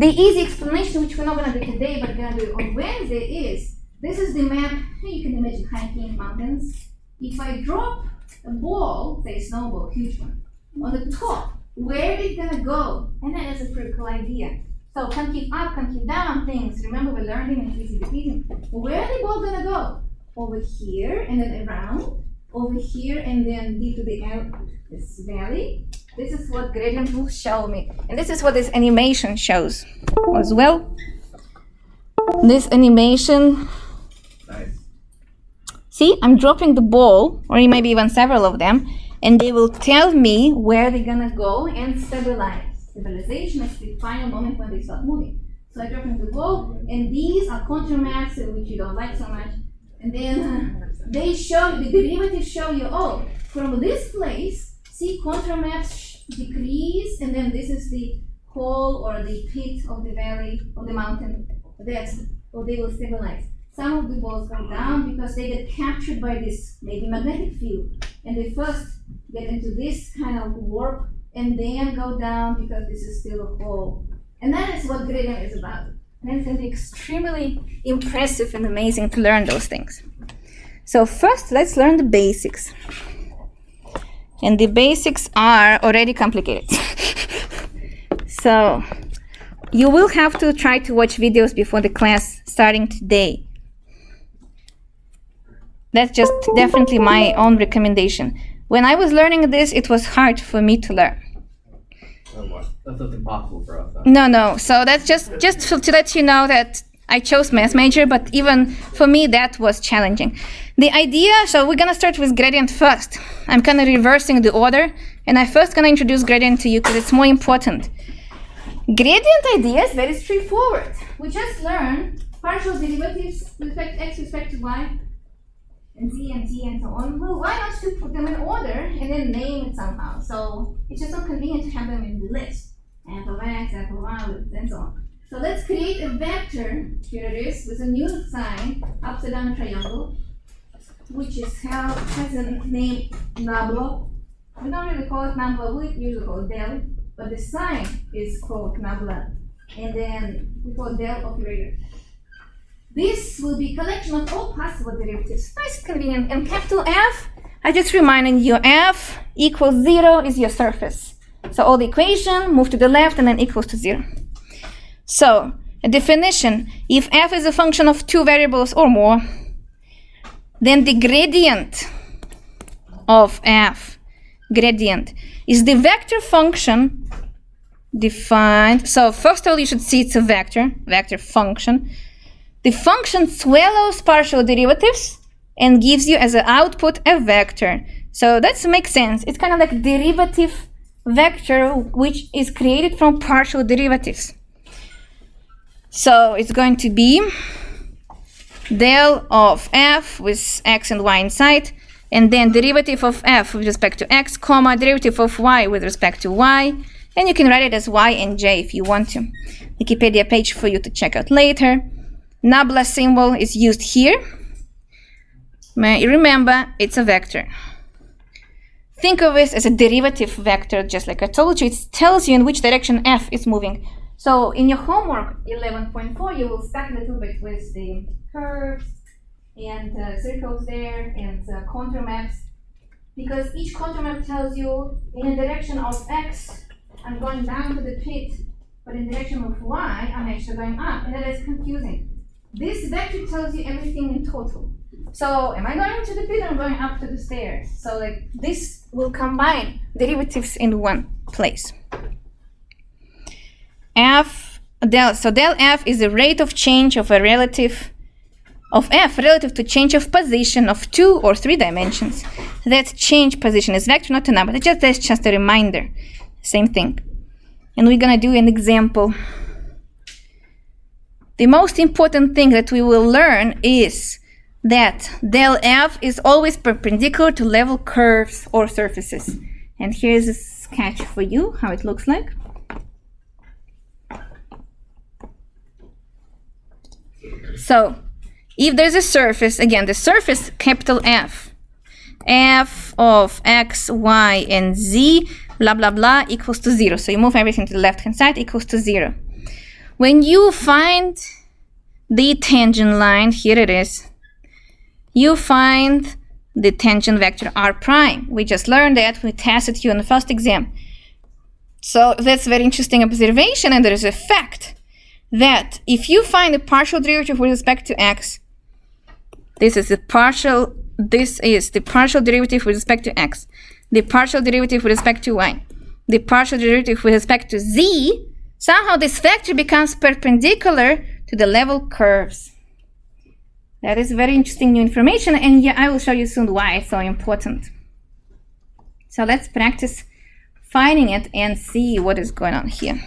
The easy explanation, which we're not going to do today, but we're going to do on Wednesday, is this is the map. You can imagine hiking mountains. If I drop a ball, say a snowball, huge one, on the top, where is it going to go? And that is a pretty cool idea. So concave up, concave down things. Remember, we learned in physics division. Where is the ball going to go? Over here, and then around. Over here, and then deep to this valley. This is what gradient will show me. And this is what this animation shows as well. This animation. Nice. See, I'm dropping the ball, or maybe even several of them, and they will tell me where they're gonna go and stabilize. Stabilization is the final moment when they start moving. So I'm dropping the ball, and these are contour maps, which you don't like so much. And then they show, the derivatives show you, oh, from this place, see contour maps decrease, and then this is the hole or the pit of the valley, of the mountain. That's, or they will stabilize. Some of the balls go down because they get captured by this maybe magnetic field. And they first get into this kind of warp and then go down because this is still a hole. And that is what gradient is about. And it's going to be extremely impressive and amazing to learn those things. So first, let's learn the basics. And the basics are already complicated. So you will have to try to watch videos before the class starting today. That's just definitely my own recommendation. When I was learning this, it was hard for me to learn. Oh, what? That's impossible for us. Huh? No. So that's just to let you know that I chose math major, but even for me that was challenging. The idea, so we're gonna start with gradient first. I'm kind of reversing the order, and I'm first gonna introduce gradient to you because it's more important. Gradient idea is very straightforward. We just learn partial derivatives with respect to x, respect to y, and z and t and so on. Well, why not to put them in order and then name it somehow? So it's just so convenient to have them in the list. F of x, f of y, and so on. So let's create a vector, here it is, with a new sign, upside down triangle, which has a name nabla. We don't really call it nabla, we usually call it del, but the sign is called nabla. And then we call del operator. This will be a collection of all possible derivatives. Nice and convenient. And capital F, I just reminded you, F equals 0 is your surface. So all the equation, move to the left and then equals to 0. So, a definition, if f is a function of two variables or more, then the gradient of f, gradient, is the vector function defined. So first of all, you should see it's a vector function. The function swallows partial derivatives and gives you as an output a vector. So that makes sense. It's kind of like derivative vector which is created from partial derivatives. So it's going to be del of f with x and y inside, and then derivative of f with respect to x, comma, derivative of y with respect to y, and you can write it as y and j if you want to. Wikipedia page for you to check out later. Nabla symbol is used here. Remember, it's a vector. Think of it as a derivative vector, just like I told you. It tells you in which direction f is moving. So in your homework 11.4, you will start a little bit with the curves and circles there and contour maps, because each contour map tells you in the direction of x, I'm going down to the pit, but in the direction of y, I'm actually going up, and that is confusing. This vector tells you everything in total. So am I going to the pit or am I going up to the stairs? So like this will combine derivatives in one place. So del f is the rate of change of a relative of f relative to change of position of 2 or 3 dimensions. That change position is vector, not a number. That's just a reminder. Same thing. And we're gonna do an example. The most important thing that we will learn is that del f is always perpendicular to level curves or surfaces. And here's a sketch for you, how it looks like. So, if there's a surface, again, the surface, capital F, f of x, y, and z, blah, blah, blah, equals to 0. So you move everything to the left-hand side, equals to 0. when you find the tangent line, here it is, you find the tangent vector r prime. We just learned that, we tested you in the first exam. So that's a very interesting observation, and there is a fact that if you find the partial derivative with respect to x, this is the partial derivative with respect to x, the partial derivative with respect to y, the partial derivative with respect to z, somehow this vector becomes perpendicular to the level curves. That is very interesting new information, and yeah, I will show you soon why it's so important. So let's practice finding it and see what is going on here.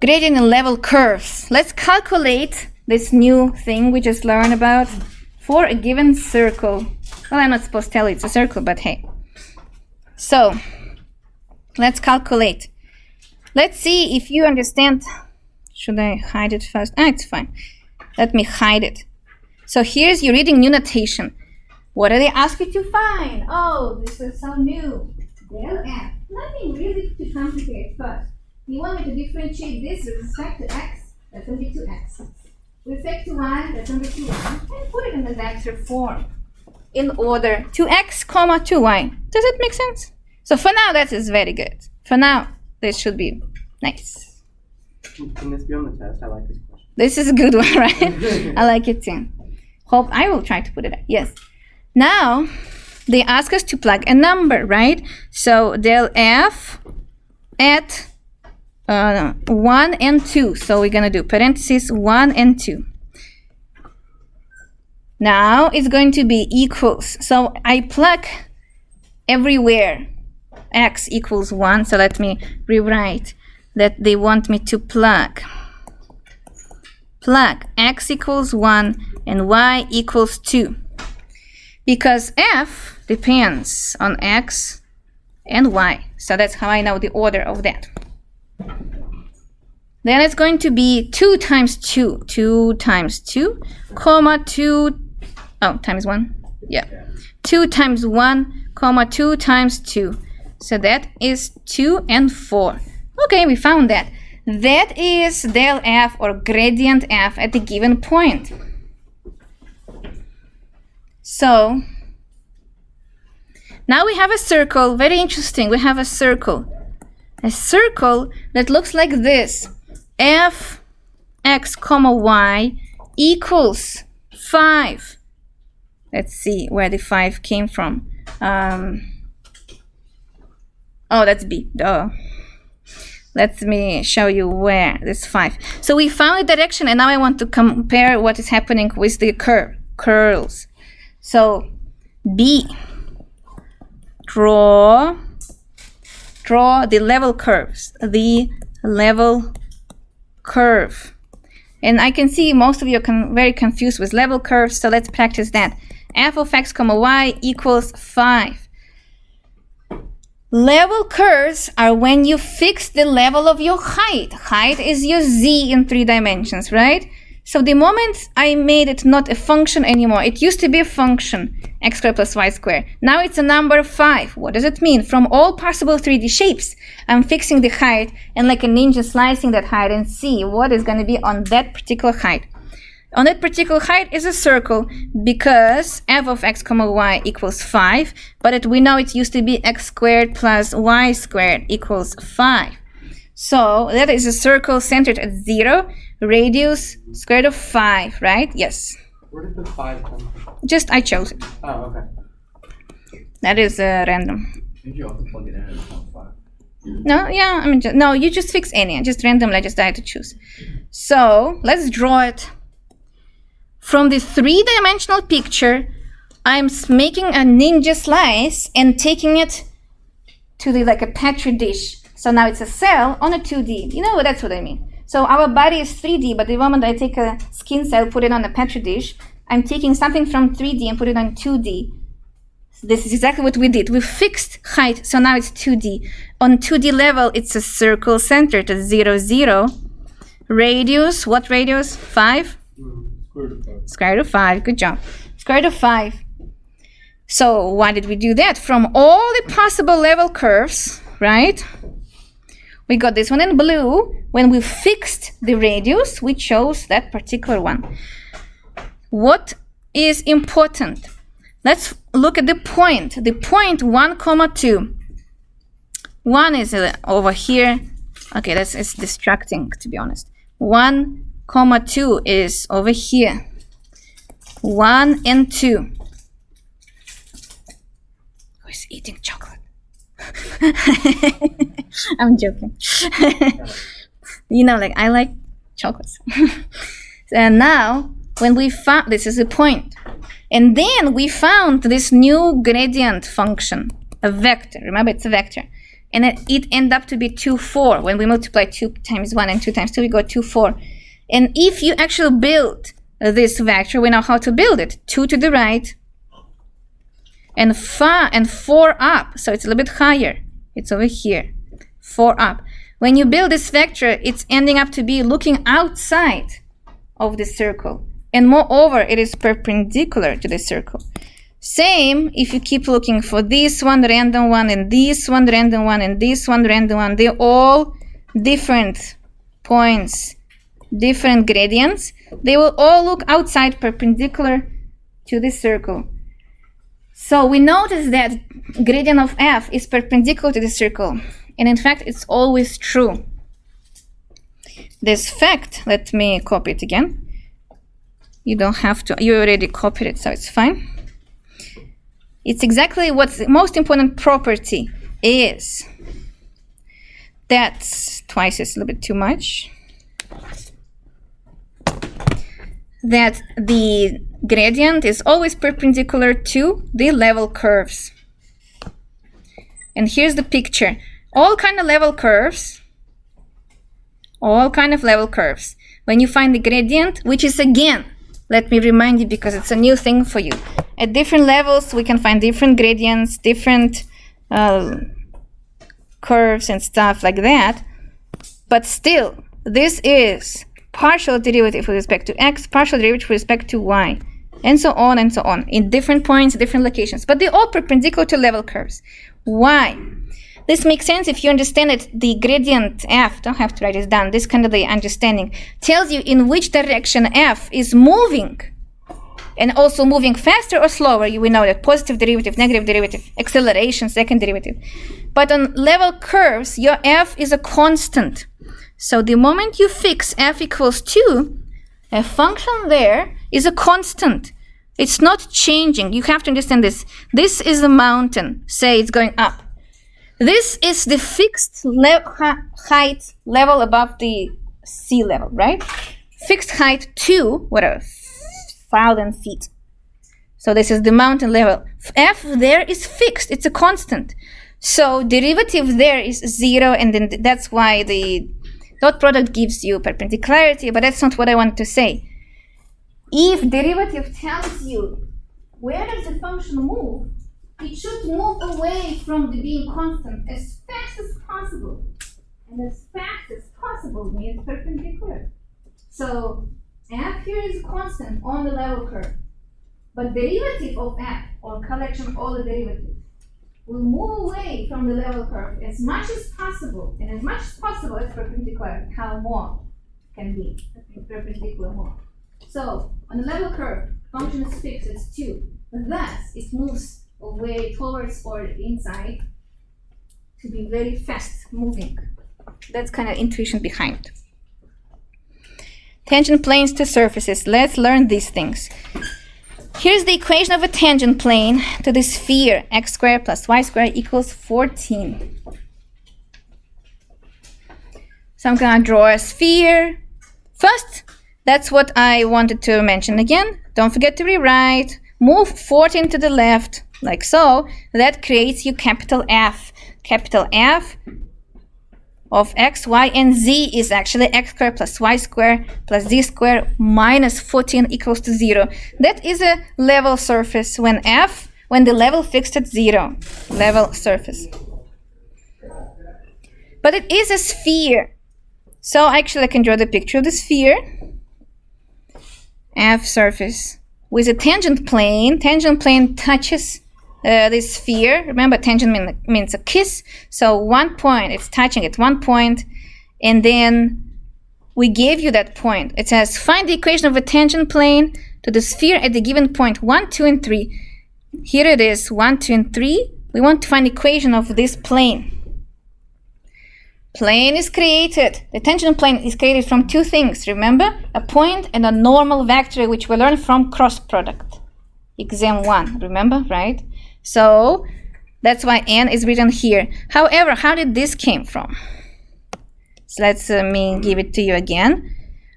Gradient and level curves. Let's calculate this new thing we just learned about for a given circle. Well, I'm not supposed to tell you it's a circle, but hey. So let's calculate. Let's see if you understand. Should I hide it first? It's fine. Let me hide it. So here's your reading new notation. What do they ask you to find? Oh, this is so new. Del F. Nothing really too complicated first. You want me to differentiate this with respect to x, that's going to be 2x. With respect to y, that's going to be 2y. And put it in the vector form. In order 2x, 2y. Does it make sense? So for now, that is very good. For now, this should be nice. Can this be on the test? I like this question. This is a good one, right? I like it too. Hope I will try to put it up. Yes. Now, they ask us to plug a number, right? So del F at 1 and 2. So we're going to do parentheses 1 and 2. Now it's going to be equals. So I plug everywhere. X equals 1. So let me rewrite that they want me to plug. Plug x equals 1 and y equals 2. Because f depends on x and y. So that's how I know the order of that. Then it's going to be 2 times 2. 2 times 2, comma 2. Oh, times 1. Yeah. 2 times 1, comma 2 times 2. So that is 2 and 4. Okay, we found that. That is del f or gradient f at a given point. So now we have a circle. Very interesting. We have a circle. A circle that looks like this. F x comma y equals 5. Let's see where the 5 came from. Oh, that's B. Duh. Let me show you where this 5. So we found the direction, and now I want to compare what is happening with the curls. So B. Draw the level curves. The level curve. And I can see most of you are very confused with level curves, so let's practice that. F of x comma y equals 5. Level curves are when you fix the level of your height. Height is your z in 3 dimensions, right? So the moment I made it not a function anymore, it used to be a function, x squared plus y squared. Now it's a number 5. What does it mean? From all possible 3D shapes, I'm fixing the height and like a ninja slicing that height and see what is going to be on that particular height. On that particular height is a circle because f of x comma y equals 5, but we know it used to be x squared plus y squared equals 5. So that is a circle centered at 0, radius square root of 5, right? Yes. Where did the 5 come from? Just I chose it. Oh, okay. That is random. Did you also plug it in and it's not 5? No, yeah, I mean, no, you just fix any. Just randomly, I just had to choose. So let's draw it. From the 3-dimensional picture, I'm making a ninja slice and taking it to the like a petri dish. So now it's a cell on a 2D. You know, that's what I mean. So our body is 3D, but the moment I take a skin cell, put it on a petri dish, I'm taking something from 3D and put it on 2D. This is exactly what we did. We fixed height, so now it's 2D. On 2D level, it's a circle centered at 0, 0. Radius, what radius? 5? Square root of 5. Good job. Square root of 5. So why did we do that? From all the possible level curves, right? We got this one in blue. When we fixed the radius, we chose that particular one. What is important? Let's look at the point. The point 1, 2. 1 is over here. Okay, it's distracting, to be honest. 1, 2 is over here. 1 and 2. Who's eating chocolate? I'm joking. You know, like, I like chocolates. And now, when we found, this is the point. And then we found this new gradient function, a vector. Remember, it's a vector. And it ended up to be 2, 4. When we multiply 2 times 1 and 2 times 2, we got 2, 4. And if you actually build this vector, we know how to build it. 2 to the right, and 4 up. So it's a little bit higher. It's over here. 4 up. When you build this vector, it's ending up to be looking outside of the circle. And moreover, it is perpendicular to the circle. Same if you keep looking for this one, random one, and this one, random one, and this one, random one. They're all different points, different gradients. They will all look outside, perpendicular to the circle. So we notice that gradient of f is perpendicular to the circle. And in fact, it's always true. This fact, let me copy it again. You don't have to, you already copied it, so it's fine. It's exactly what the most important property is. That's twice is a little bit too much. That the gradient is always perpendicular to the level curves. And here's the picture. All kind of level curves. When you find the gradient, which is again, let me remind you because it's a new thing for you. At different levels, we can find different gradients, different curves and stuff like that. But still, this is partial derivative with respect to x, partial derivative with respect to y, and so on, in different points, different locations. But they're all perpendicular to level curves. Why? This makes sense if you understand that the gradient f, don't have to write this down, this kind of the understanding, tells you in which direction f is moving, and also moving faster or slower. You will know that positive derivative, negative derivative, acceleration, second derivative. But on level curves, your f is a constant. So the moment you fix f equals 2, a function there is a constant. It's not changing. You have to understand this. This is a mountain. Say it's going up. This is the fixed height level above the sea level, right? Fixed height 2, whatever, 1,000 feet. So this is the mountain level. F there is fixed. It's a constant. So derivative there is 0, and then that's why the dot product gives you perpendicularity, but that's not what I want to say. If derivative tells you where does the function move, it should move away from the being constant as fast as possible. And as fast as possible means perpendicular. So f here is constant on the level curve. But derivative of f, or collection of all the derivatives, will move away from the level curve as much as possible. And as much as possible, it's perpendicular. How more can be perpendicular more. So on the level curve, function is fixed, it's 2. Thus, it moves away towards or inside to be very fast moving. That's kind of intuition behind. Tangent planes to surfaces. Let's learn these things. Here's the equation of a tangent plane to the sphere x squared plus y squared equals 14. So I'm going to draw a sphere. First, that's what I wanted to mention again. Don't forget to rewrite. Move 14 to the left, like so. That creates you capital F. Capital F of x, y, and z is actually x squared plus y squared plus z squared minus 14 equals to 0. That is a level surface when the level fixed at 0. Level surface. But it is a sphere. So actually I can draw the picture of the sphere. F surface with a tangent plane. Tangent plane touches the sphere. Remember, tangent means a kiss. So 1 point, it's touching at 1 point, and then we gave you that point. It says find the equation of a tangent plane to the sphere at the given point 1, 2, and 3. Here it is, 1, 2, and 3. We want to find the equation of this plane. Plane is created. The tangent plane is created from two things. Remember, a point and a normal vector, which we learned from cross product. Exam 1, remember, right? So that's why n is written here. However, how did this came from? So let's me give it to you again.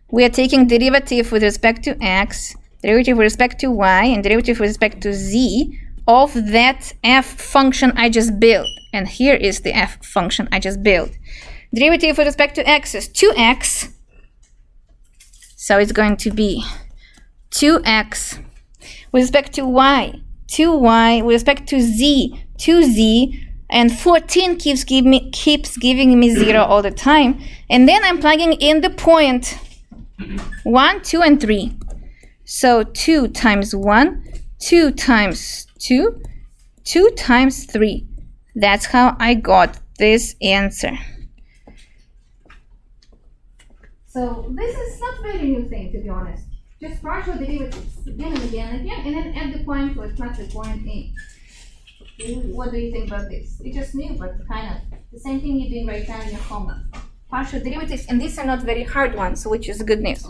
We are taking derivative with respect to x, derivative with respect to y, and derivative with respect to z of that f function I just built. And here is the f function I just built. Derivative with respect to x is 2x. So it's going to be 2x. With respect to y, 2y. With respect to z, 2z. And 14 keeps giving me 0 all the time. And then I'm plugging in the point 1, 2, and 3. So 2 times 1, 2 times 2, 2 times 3. That's how I got this answer. So this is not very new thing, to be honest. Just partial derivatives again and again and again, and then add the point or plug the point in. What do you think about this? It's just new, but kind of the same thing you're doing right now in your homework. Partial derivatives, and these are not very hard ones, which is good news.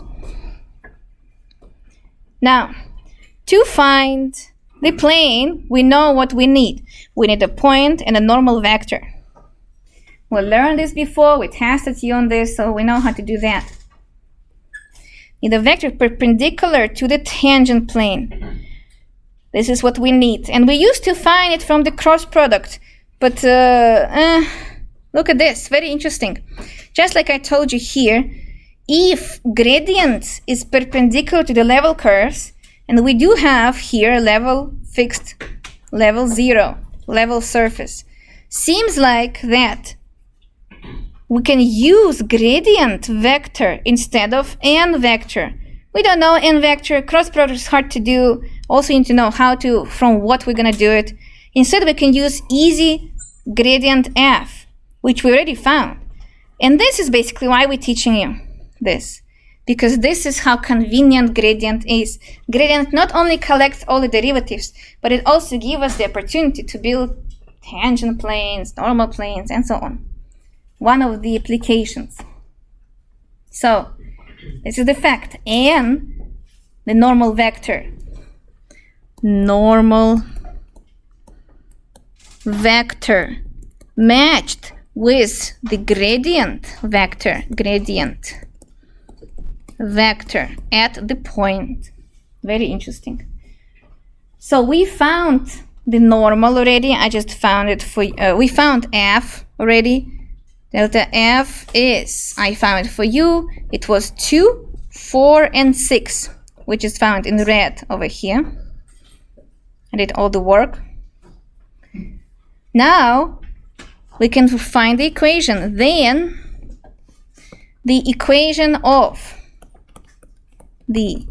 Now, to find the plane, we know what we need. We need a point and a normal vector. We learned this before, we tested you on this, so we know how to do that. Need a vector perpendicular to the tangent plane. This is what we need. And we used to find it from the cross product. But look at this, very interesting. Just like I told you here, if gradient is perpendicular to the level curves, and we do have here level fixed, level 0, level surface, seems like that we can use gradient vector instead of n vector. We don't know n vector, cross product is hard to do. Also need to know how to, from what we're gonna do it. Instead we can use easy gradient f, which we already found. And this is basically why we're teaching you this. Because this is how convenient gradient is. Gradient not only collects all the derivatives, but it also gives us the opportunity to build tangent planes, normal planes, and so on. One of the applications. So, this is the fact. And the normal vector. Normal vector matched with the gradient vector. Gradient vector at the point. Very interesting. So we found the normal already. I just found it for you. We found f already. Delta f is, I found it for you, it was 2, 4, and 6, which is found in red over here. I did all the work. Now, we can find the equation. Then, the equation of we're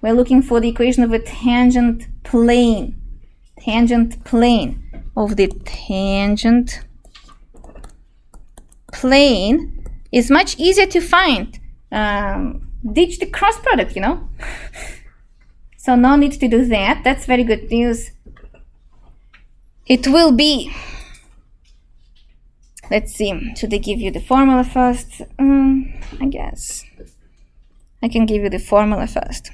looking for the equation of a tangent plane. Tangent plane of the tangent plane is much easier to find. Ditch the cross product, you know. So no need to do that. That's very good news. It will be, let's see, should I give you the formula first? I guess I can give you the formula first.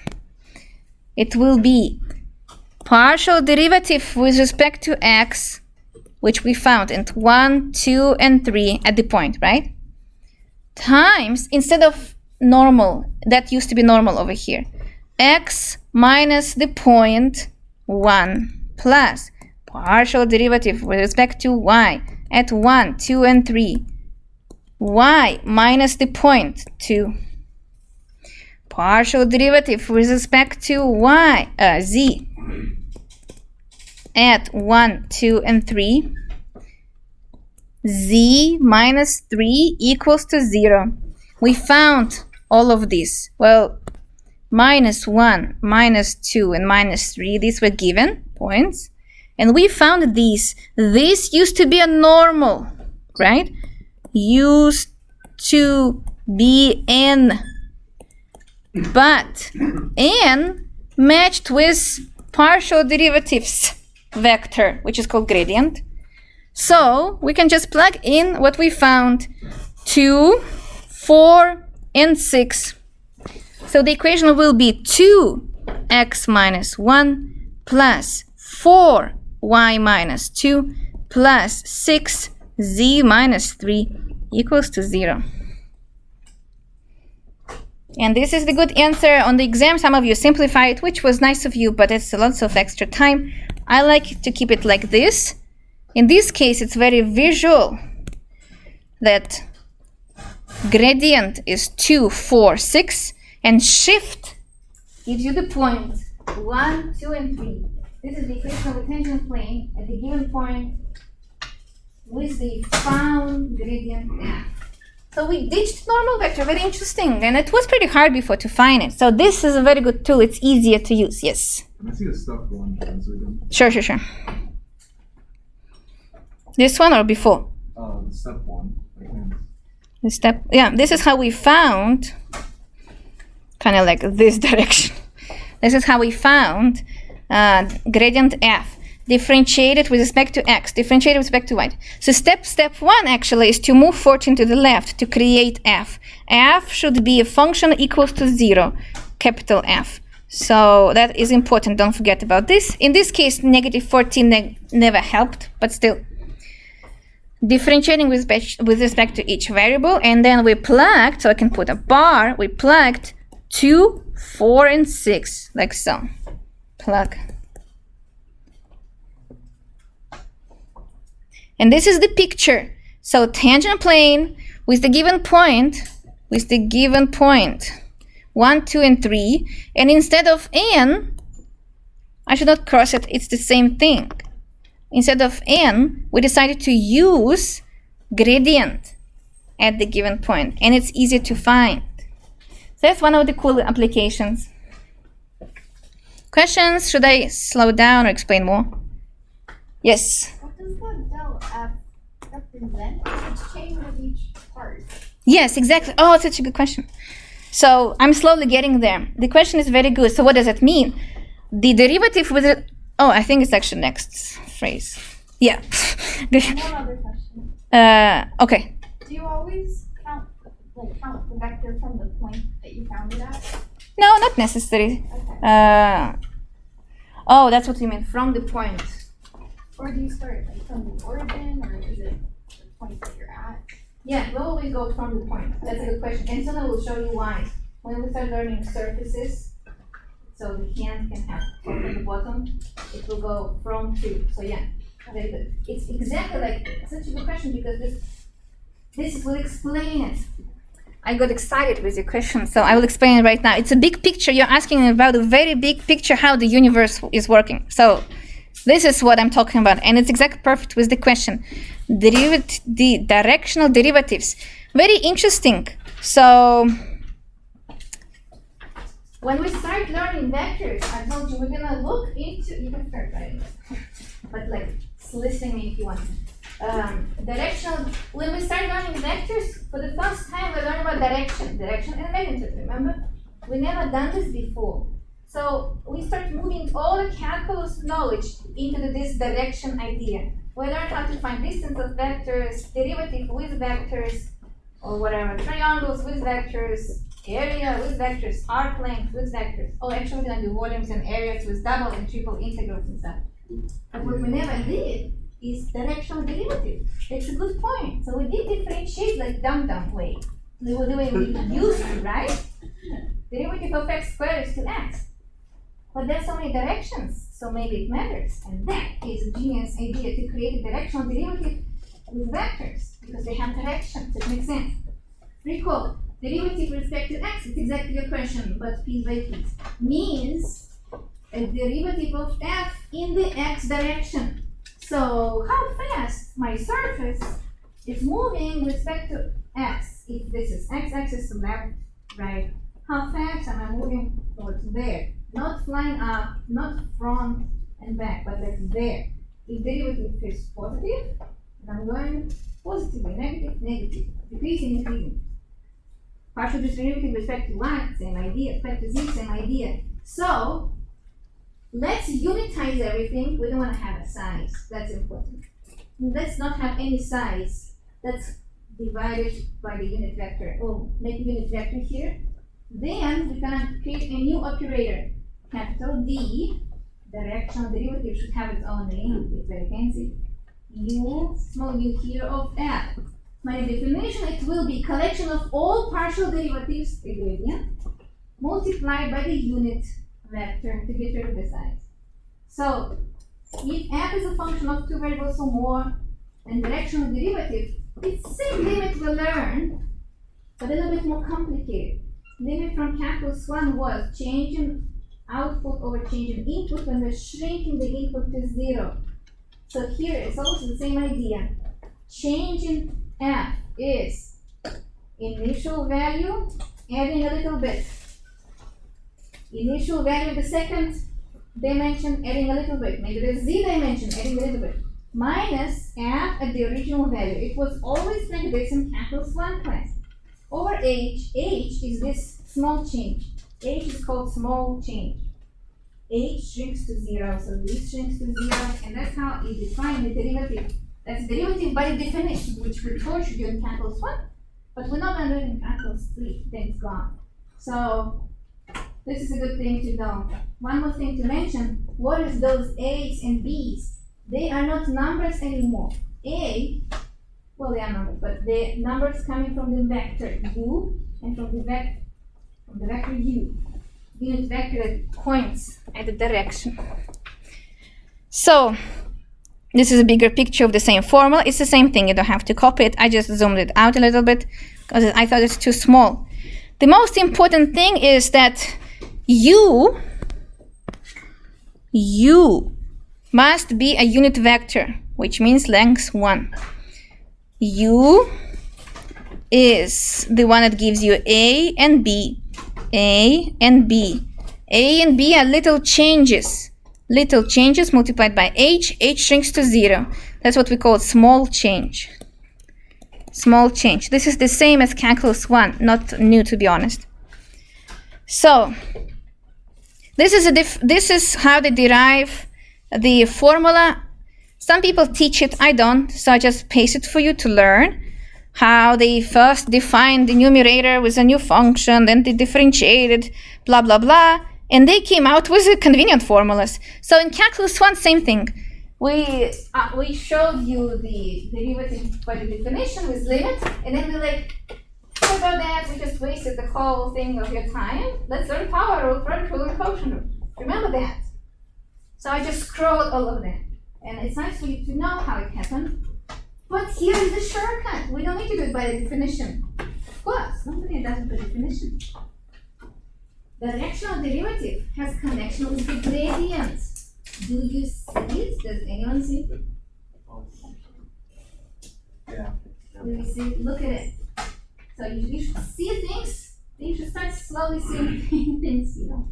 It will be partial derivative with respect to x, which we found in 1, 2, and 3 at the point, right? Times, instead of normal, that used to be normal over here, x minus the point 1 plus partial derivative with respect to y at 1, 2, and 3, y minus the point 2. Partial derivative with respect to y, z at 1, 2, and 3, z minus 3 equals to 0. We found all of this. Well, minus 1, minus 2, and minus 3. These were given points. And we found these. This used to be a normal, right? Used to be n. But n matched with partial derivatives vector, which is called gradient. So we can just plug in what we found, 2, 4, and 6. So the equation will be 2x minus 1 plus 4y minus 2 plus 6z minus 3 equals to 0. And this is the good answer on the exam. Some of you simplify it, which was nice of you, but it's lots of extra time. I like to keep it like this. In this case, it's very visual that gradient is 2, 4, 6, and shift gives you the point 1, 2, and 3. This is the equation of a tangent plane at the given point with the found gradient f. So we ditched normal vector, very interesting, and it was pretty hard before to find it. So this is a very good tool. It's easier to use, yes. Can I see the step one again? Sure. This one or before? Step one. The step, yeah, this is how we found, kind of like this direction. This is how we found gradient f. Differentiated with respect to x, differentiated with respect to y. So step 1 actually is to move 14 to the left to create f. F should be a function equals to 0, capital F. So that is important, don't forget about this. In this case, negative 14 never helped, but still. Differentiating with respect to each variable, and then we plugged, so I can put a bar, we plugged 2, 4, and 6, like so. Plug. And this is the picture. So tangent plane with the given point, 1, 2, and 3, and instead of n, I should not cross it, it's the same thing. Instead of n, we decided to use gradient at the given point, and it's easier to find. So that's one of the cool applications. Questions? Should I slow down or explain more? Yes? What does the del f represent? It's chain of each part. Yes, exactly. Oh, such a good question. So I'm slowly getting there. The question is very good. So what does it mean? The derivative with it. Oh, I think it's actually next phrase. Yeah. One other question. Okay. Do you always count the vector from the point that you found it at? No, not necessary. Okay. Oh, that's what you mean, from the point. Or do you start from the origin, or is it the point that you're at? Yeah, we'll always go from the point. That's a good question. And soon I will show you why. When we start learning surfaces, so the hand can have top at the bottom, it will go from to. So yeah, very good. It's exactly like such a good question because this will explain it. I got excited with your question, so I will explain it right now. It's a big picture. You're asking about a very big picture how the universe is working. So this is what I'm talking about, and it's exactly perfect with the question. The directional derivatives. Very interesting. So when we start learning vectors, I told you we're gonna look into, you can start writing, but like listening me if you want. Directional, when we start learning vectors, for the first time we learn about direction and magnitude, remember? We never done this before. So we start moving all the calculus knowledge into this direction idea. We learn how to find distance of vectors, derivative with vectors, or whatever, triangles with vectors, area with vectors, arc length with vectors. Oh, actually we're gonna do volumes and areas with double and triple integrals and stuff. But what we never did is directional derivative. It's a good point. So we did differentiate like dumb way. We were doing we used to, right? Derivative of x squared is to x. But there's so many directions, so maybe it matters. And that is a genius idea to create a directional derivative with vectors, because they have directions. It makes sense. Recall, derivative with respect to x, it's exactly your question, but piece by piece, means a derivative of f in the x direction. So how fast my surface is moving with respect to x, if this is x-axis to left, right, how fast am I moving towards there? Not flying up, not front and back, but like there. If derivative is positive, then I'm going positively, negative, negative, decreasing, increasing. Partial derivative with respect to y, same idea, respect to z, same idea. So let's unitize everything. We don't want to have a size. That's important. Let's not have any size that's divided by the unit vector. Oh, make a unit vector here. Then we're gonna create a new operator. Capital D, directional derivative should have its own name. It's very fancy. U, small u here of f. By definition, it will be collection of all partial derivatives, the gradient, multiplied by the unit vector to get rid of the size. So, if f is a function of two variables or more, and directional derivative, it's the same limit we learned, but a little bit more complicated. Limit from calculus 1 was change in output over change in input when we're shrinking the input to 0. So here it's also the same idea. Change in f is initial value adding a little bit. Initial value, the second dimension adding a little bit. Maybe the z dimension adding a little bit. Minus f at the original value. It was always like this in calculus 1 class. Over h, h is this small change. H is called small change. H shrinks to 0, so this shrinks to 0, and that's how you define the derivative. That's derivative by definition, which we taught you in calculus 1, but we're not going to do it in calculus 3, thanks God. So this is a good thing to know. One more thing to mention, what is those A's and B's? They are not numbers anymore. A, well, they are numbers, but the numbers coming from the vector u and from the vector u. Unit vector that points at the direction. So this is a bigger picture of the same formula. It's the same thing. You don't have to copy it. I just zoomed it out a little bit because I thought it's too small. The most important thing is that u must be a unit vector, which means length 1. U is the one that gives you A and B. A and B. A and B are little changes. Little changes multiplied by h. H shrinks to 0. That's what we call small change. Small change. This is the same as calculus 1, not new to be honest. So this is how they derive the formula. Some people teach it, I don't, so I just paste it for you to learn how they first defined the numerator with a new function, then they differentiated, blah, blah, blah, and they came out with the convenient formulas. So in calculus 1, same thing. We showed you the derivative by the definition with limit, and then we're like, sorry about that, we just wasted the whole thing of your time. Let's learn power rule, product rule, and quotient rule. Remember that. So I just scrolled all of that. And it's nice for you to know how it happened. But here is the shortcut. We don't need to do it by the definition. Of course, nobody does it by definition. The directional derivative has connection with the gradient. Do you see it? Does anyone see it? Yeah. Do you see it? Look at it. So you should see things. You should start slowly seeing things, you know.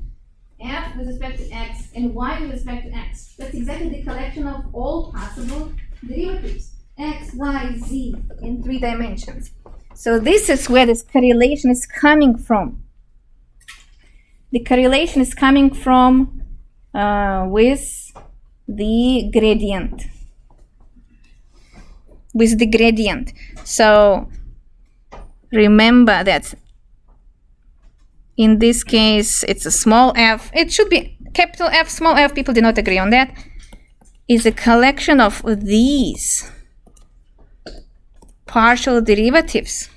F with respect to x and y with respect to x. That's exactly the collection of all possible derivatives. X, y, z in 3 dimensions. So this is where this correlation is coming from. The correlation is coming from with the gradient. With the gradient. So remember that in this case, it's a small f. It should be capital F, small f. People did not agree on that. Is a collection of these partial derivatives.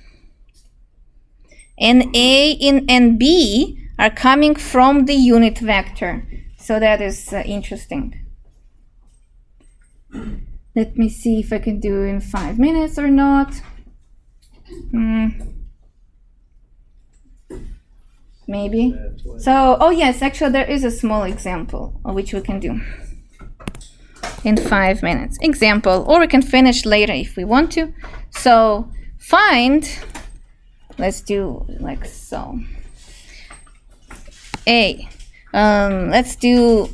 And A and B are coming from the unit vector. So that is interesting. Let me see if I can do it in 5 minutes or not. Maybe. So, oh yes, actually there is a small example of which we can do in 5 minutes. Example, or we can finish later if we want to. So find, let's do like so. A. Let's do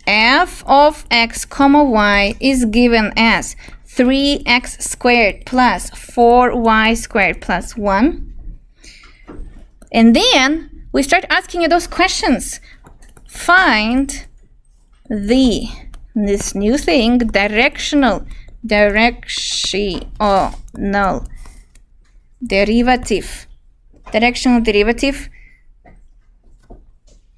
f of x comma y is given as 3x squared plus 4y squared plus 1. And then we start asking you those questions. Find this new thing, directional derivative. Directional derivative.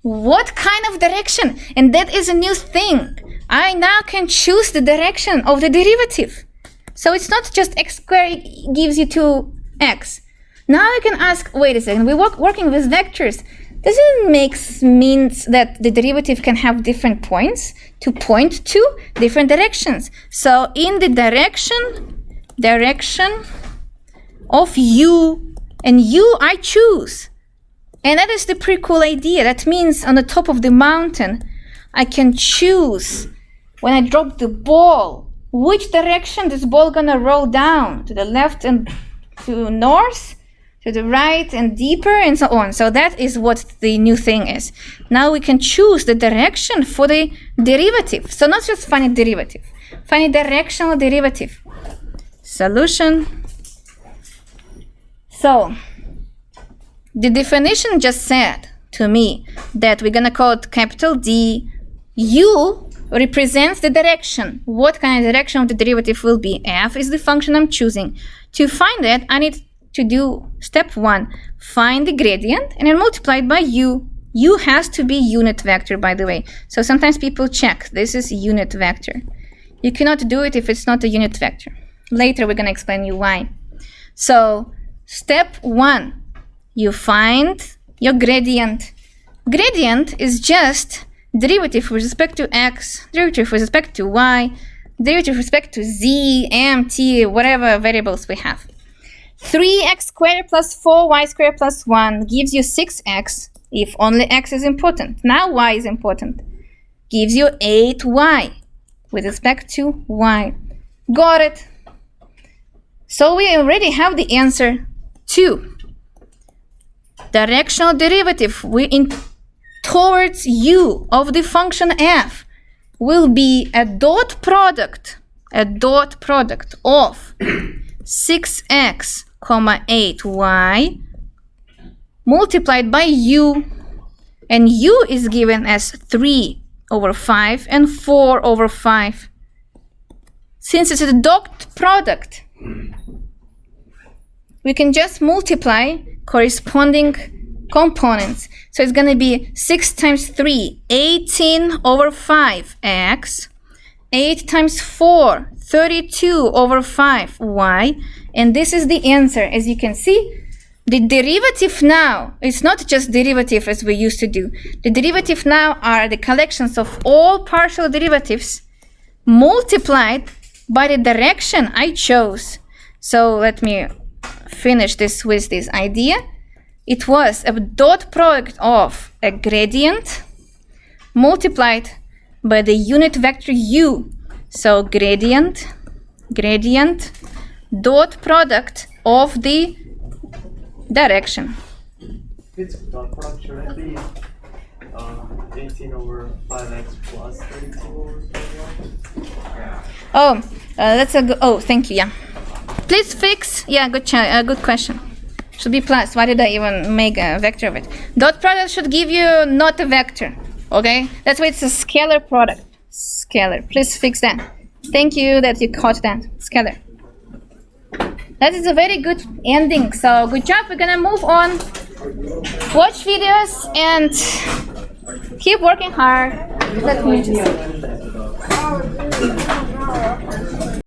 What kind of direction? And that is a new thing. I now can choose the direction of the derivative. So it's not just x squared gives you 2x. Now I can ask, wait a second, we're working with vectors. Does it means that the derivative can have different points to point to different directions? So in the direction of u, and u I choose. And that is the pretty cool idea. That means on the top of the mountain, I can choose when I drop the ball, which direction this ball gonna roll down, to the left and to north, to the right and deeper, and so on. So that is what the new thing is. Now we can choose the direction for the derivative. So not just find a derivative, find a directional derivative. Solution. So the definition just said to me that we're gonna call it capital D. U represents the direction. What kind of direction of the derivative will be? F is the function I'm choosing. To find that, I need to do step 1, find the gradient and then multiply it by u. U has to be unit vector, by the way. So sometimes people check, this is unit vector. You cannot do it if it's not a unit vector. Later we're gonna explain you why. So step 1, you find your gradient. Gradient is just derivative with respect to x, derivative with respect to y, derivative with respect to z, m, t, whatever variables we have. 3x squared plus 4y squared plus 1 gives you 6x if only x is important. Now y is important. Gives you 8y with respect to y. Got it. So we already have the answer 2. Directional derivative towards u of the function f will be a dot product of 6x comma 8y multiplied by u, and u is given as 3 over 5 and 4 over 5. Since it's a dot product, we can just multiply corresponding components. So it's going to be 6 times 3, 18 over 5x, 8 times 4, 32 over 5y, and this is the answer. As you can see, the derivative now, it's not just derivative as we used to do. The derivative now are the collections of all partial derivatives multiplied by the direction I chose. So let me finish this with this idea. It was a dot product of a gradient multiplied by the unit vector u. So gradient dot product of the direction. It's dot product, should it be 18 over 5x plus 32 over 31? Oh, that's a good, oh, thank you, yeah. Please fix, yeah, good question. Should be plus. Why did I even make a vector of it? Dot product should give you not a vector, okay? That's why it's a scalar product. Scalar. Please fix that. Thank you that you caught that. Scalar. That is a very good ending. So good job. We're gonna move on. Watch videos and keep working hard. Let me just